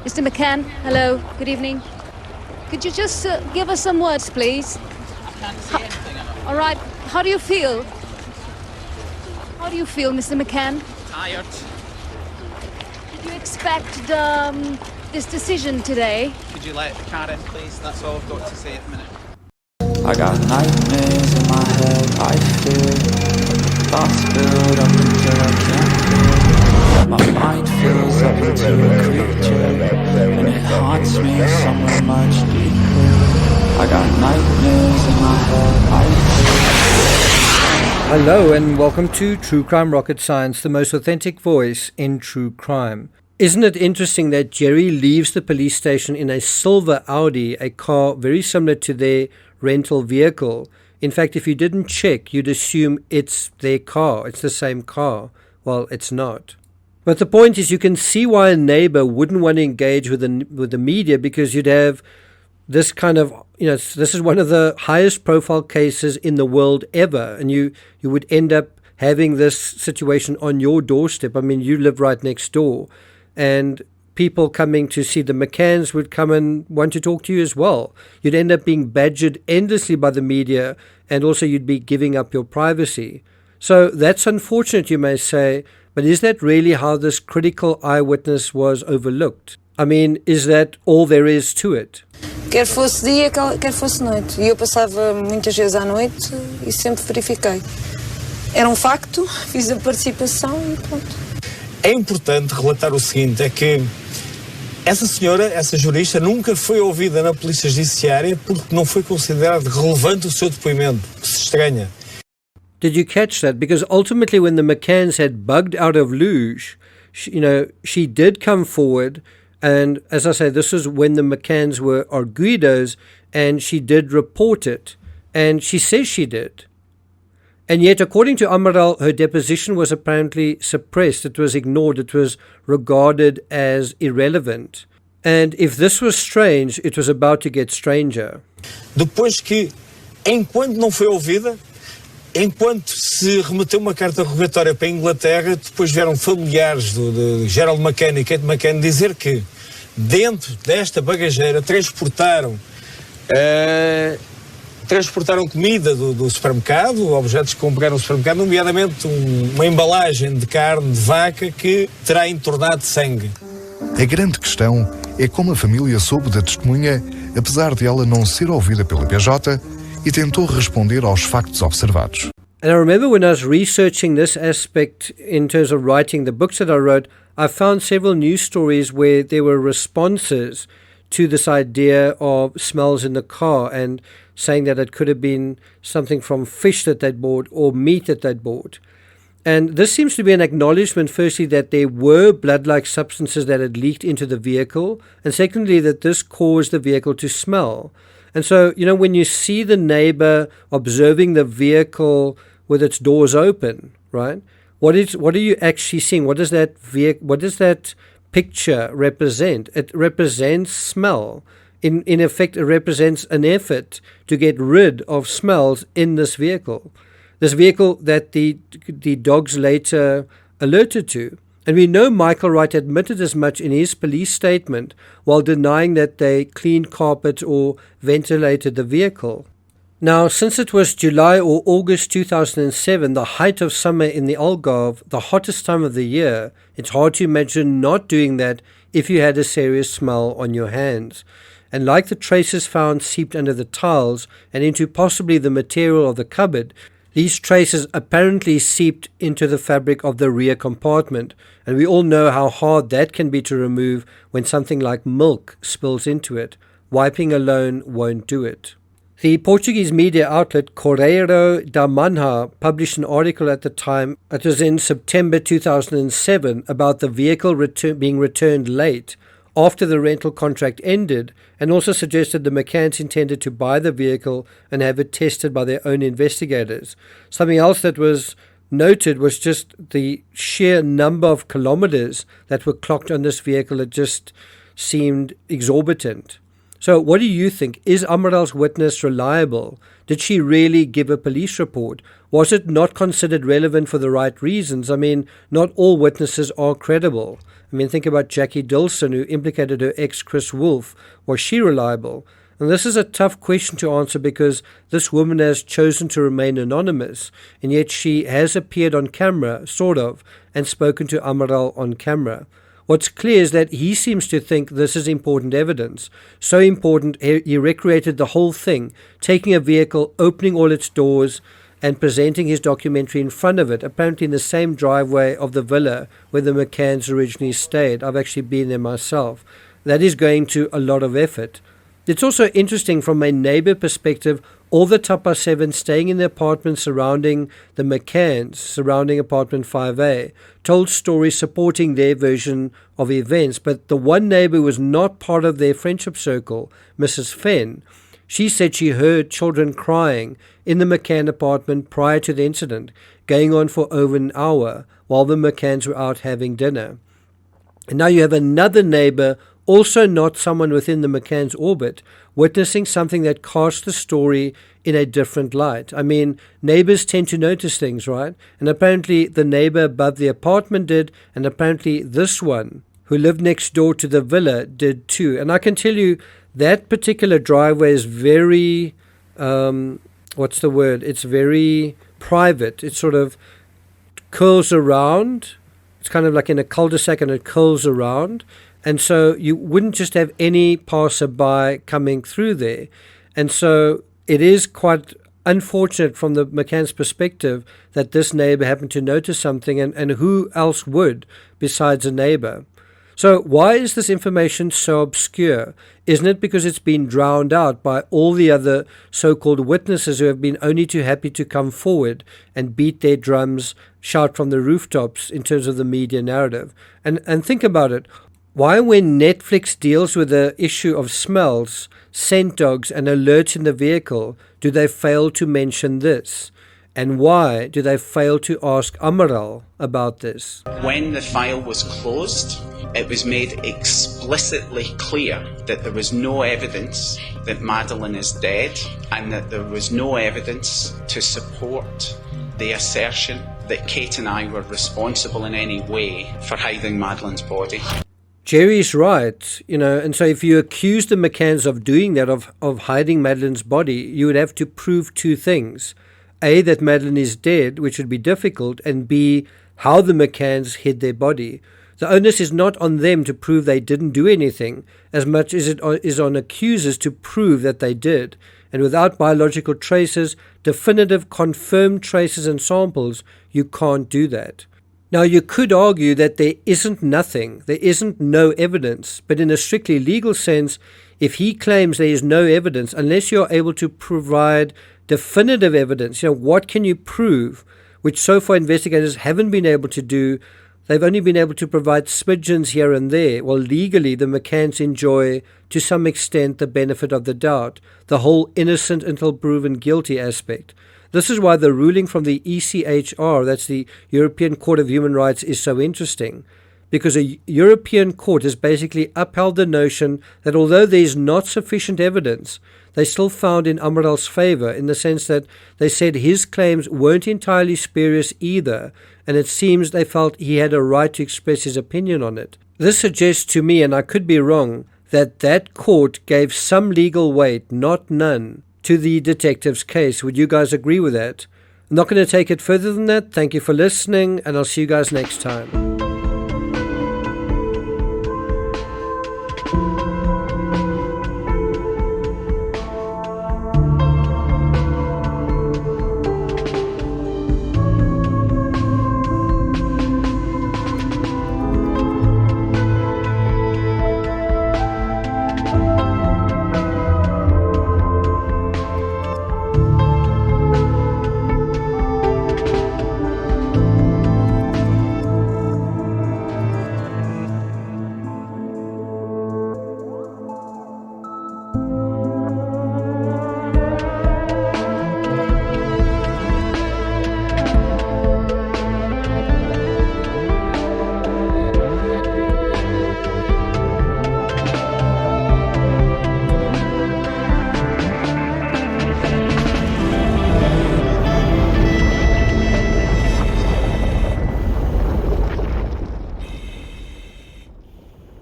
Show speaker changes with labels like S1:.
S1: Mr. McCann, hello, good evening. Could you just give us some words, please?
S2: I can't see anything.
S1: All right, how do you feel? How do you feel, Mr. McCann?
S2: Tired.
S1: Did you expect this decision today?
S2: Could you let the car in, please? That's all I've got to say at the minute.
S3: I got nightmares in my head, I fear thoughts build up until I can't feel. My mind fills up into a creature, and it haunts me somewhere much deeper. I got nightmares in my head, I fear.
S4: Hello and welcome to True Crime Rocket Science, the most authentic voice in true crime. Isn't it interesting that Jerry leaves the police station in a silver Audi, a car very similar to their rental vehicle? In fact, if you didn't check, you'd assume it's their car. It's the same car. Well, it's not. But the point is, you can see why a neighbor wouldn't want to engage with the media, because you'd have this kind of, this is one of the highest profile cases in the world ever. And you would end up having this situation on your doorstep. I mean, you live right next door. And people coming to see the McCanns would come and want to talk to you as well. You'd end up being badgered endlessly by the media, and also you'd be giving up your privacy. So that's unfortunate, you may say, but is that really how this critical eyewitness was overlooked? I mean, is that all there is to it?
S5: Quer fosse dia, quer fosse noite. E eu passava muitas vezes à noite e sempre verifiquei. Era facto, fiz a participação e pronto.
S6: É importante relatar o seguinte, é que essa senhora, essa jurista, nunca foi ouvida na Polícia Judiciária porque não foi considerado relevante o seu depoimento, que se estranha.
S4: Did you catch that? Because ultimately when the McCanns had bugged out of luge, she did come forward, and as I say, this was when the McCanns were arguidos, and she did report it, and she says she did. And yet, according to Amaral, her deposition was apparently suppressed. It was ignored. It was regarded as irrelevant. And if this was strange, it was about to get stranger.
S6: Depois que, enquanto não foi ouvida, enquanto se remeteu uma carta rogatória para a Inglaterra, depois vieram familiares de Gerald McCann e Kate McCann dizer que dentro desta bagageira transportaram comida do supermercado, objetos que compraram no supermercado, nomeadamente uma embalagem de carne de vaca que terá entornado sangue.
S7: A grande questão é como a família soube da testemunha, apesar de ela não ser ouvida pela PJ, e tentou responder aos factos observados.
S4: And I remember when I was researching this aspect in terms of writing the books that I wrote, I found several news stories where there were responses to this idea of smells in the car, and saying that it could have been something from fish that they'd bought or meat that they'd bought. And this seems to be an acknowledgement, firstly, that there were blood-like substances that had leaked into the vehicle, and secondly, that this caused the vehicle to smell. And so, when you see the neighbor observing the vehicle with its doors open, right, what are you actually seeing? What does that picture represent? It represents smell. In effect, it represents an effort to get rid of smells in this vehicle that the dogs later alerted to. And we know Michael Wright admitted as much in his police statement while denying that they cleaned carpet or ventilated the vehicle. Now, since it was July or August 2007, the height of summer in the Algarve, the hottest time of the year, it's hard to imagine not doing that if you had a serious smell on your hands. And like the traces found seeped under the tiles and into possibly the material of the cupboard, these traces apparently seeped into the fabric of the rear compartment. And we all know how hard that can be to remove when something like milk spills into it. Wiping alone won't do it. The Portuguese media outlet Correio da Manhã published an article at the time, it was in September 2007, about the vehicle being returned late after the rental contract ended, and also suggested the McCanns intended to buy the vehicle and have it tested by their own investigators. Something else that was noted was just the sheer number of kilometers that were clocked on this vehicle. It just seemed exorbitant. So what do you think? Is Amaral's witness reliable? Did she really give a police report? Was it not considered relevant for the right reasons? I mean, not all witnesses are credible. I mean, think about Jackie Dilson, who implicated her ex, Chris Wolf. Was she reliable? And this is a tough question to answer because this woman has chosen to remain anonymous, and yet she has appeared on camera, sort of, and spoken to Amaral on camera. What's clear is that he seems to think this is important evidence. So important, he recreated the whole thing, taking a vehicle, opening all its doors, and presenting his documentary in front of it, apparently in the same driveway of the villa where the McCanns originally stayed. I've actually been there myself. That is going to a lot of effort. It's also interesting from a neighbor perspective, all the Tapa 7 staying in the apartment surrounding the McCanns, surrounding apartment 5A, told stories supporting their version of events. But the one neighbor who was not part of their friendship circle, Mrs. Fenn, she said she heard children crying in the McCann apartment prior to the incident, going on for over an hour while the McCanns were out having dinner. And now you have another neighbor, also not someone within the McCann's orbit, witnessing something that casts the story in a different light. I mean, neighbors tend to notice things, right? And apparently the neighbor above the apartment did, and apparently this one, who lived next door to the villa, did too. And I can tell you that particular driveway is very, it's very private. It sort of curls around. It's kind of like in a cul-de-sac and it curls around. And so you wouldn't just have any passerby coming through there. And so it is quite unfortunate from the McCann's perspective that this neighbor happened to notice something, and who else would besides a neighbor? So why is this information so obscure? Isn't it because it's been drowned out by all the other so-called witnesses who have been only too happy to come forward and beat their drums, shout from the rooftops in terms of the media narrative? And think about it. Why, when Netflix deals with the issue of smells, scent dogs, and alerts in the vehicle, do they fail to mention this? And why do they fail to ask Amaral about this?
S2: When the file was closed, it was made explicitly clear that there was no evidence that Madeleine is dead, and that there was no evidence to support the assertion that Kate and I were responsible in any way for hiding Madeleine's body.
S4: Jerry's right, and so if you accuse the McCanns of doing that, of hiding Madeleine's body, you would have to prove two things. A, that Madeleine is dead, which would be difficult, and B, how the McCanns hid their body. The onus is not on them to prove they didn't do anything, as much as it is on accusers to prove that they did. And without biological traces, definitive confirmed traces and samples, you can't do that. Now, you could argue that there isn't no evidence, but in a strictly legal sense, if he claims there is no evidence, unless you're able to provide definitive evidence, what can you prove, which so far investigators haven't been able to do? They've only been able to provide smidgens here and there. Well, legally, the McCanns enjoy, to some extent, the benefit of the doubt, the whole innocent until proven guilty aspect. This is why the ruling from the ECHR, that's the European Court of Human Rights, is so interesting, because a European court has basically upheld the notion that although there is not sufficient evidence, they still found in Amaral's favor, in the sense that they said his claims weren't entirely spurious either, and it seems they felt he had a right to express his opinion on it. This suggests to me, and I could be wrong, that court gave some legal weight, not none, to the detective's case. Would you guys agree with that? I'm not going to take it further than that. Thank you for listening, and I'll see you guys next time.